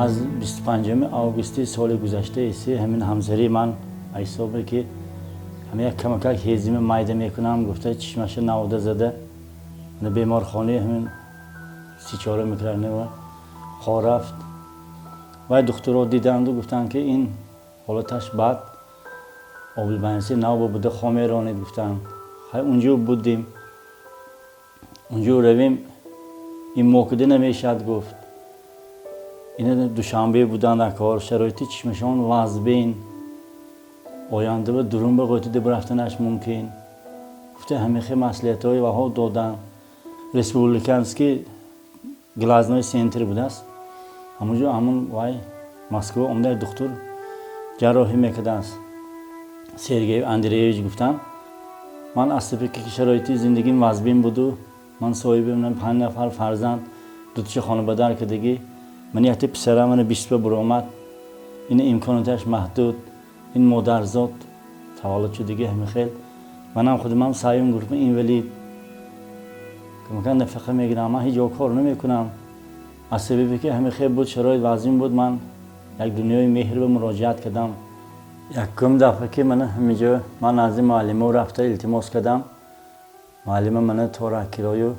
از 25 آگوست سال گذشته ایسی همین همسری من ایسابه که همه یک کمک هزینه مایده میکنم گفته چشمش نواده زده من بیمارخانه همین 34 میکرنه و خواه رفت و دکترها دیدند و گفتن که این حالتش بد آبالبنسی نو بوده خواه میرانید گفتن اونجا بودیم اونجا رویم این موکده نمیشد گفت این دوشنبه بودن در کار شرایطی چشمشان وزبین آینده و درون به قطعه برفتنش ممکن گفته همیشه مسئولیت های وها دادن ریسپوبلیکانسکی گلازنوی سنتر بوده است همونجا همون وای مسکو اومده دکتر جراحی میکرده است سرگئی اندریویچ گفتن من اصلا که شرایطی زندگیم وزبین بود و من صاحب من 5 نفر فرزند دو تا خانواده که دیگه من یه پسرم من 20 برو اومد این امکاناتش محدود این مادرزاد تولد شد دیگه همه خیلی منم خودم سعیم گفتم این ولی که ممکن نفقه میگیرم من هیچ کار نمیکنم از سببی که همه خیلی بود شرایط وزین بود من یک دنیای مهر به مراجعت کردم یکم دفعه که من همینجا من از این معلمه رفته التماس کردم معلمه من تا کرایه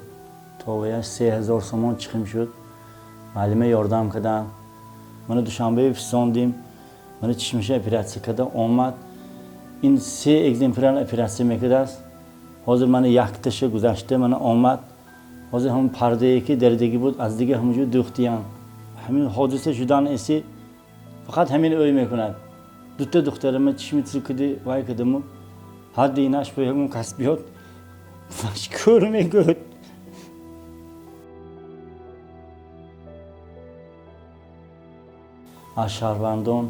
تا ویش 3000 سومان چخیم شد معلمه یاردم کردن من دوشنبه فساندیم من چشمش اپراسیون کرده آمد این 3 اگزمپلار اپراسیون میکرده است حاضر من یک تش گذشته من آمد حاضر هم پرده ای که در دیگه بود از دیگه همونجور دوختیان همین حادثه شدن ایسی فقط همین اوی میکند دو تا دخترم چشمی تری کده وای کدمو هر دیناش به همون کسبیات مشکور میگود از شهروندان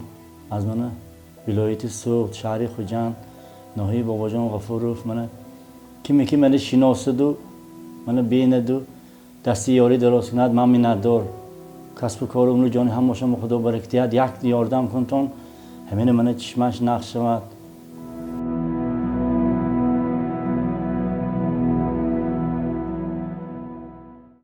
از من ولایت سوخت شهری خوجند ناحیه باباجان غفوروف من که من شناسد و من بیند و دستی یاری دراز کند من میندار کسب و کار اونو جانی هم باشم خدا برکتیت یک یاردم کنتون همین من چشمش نقش شود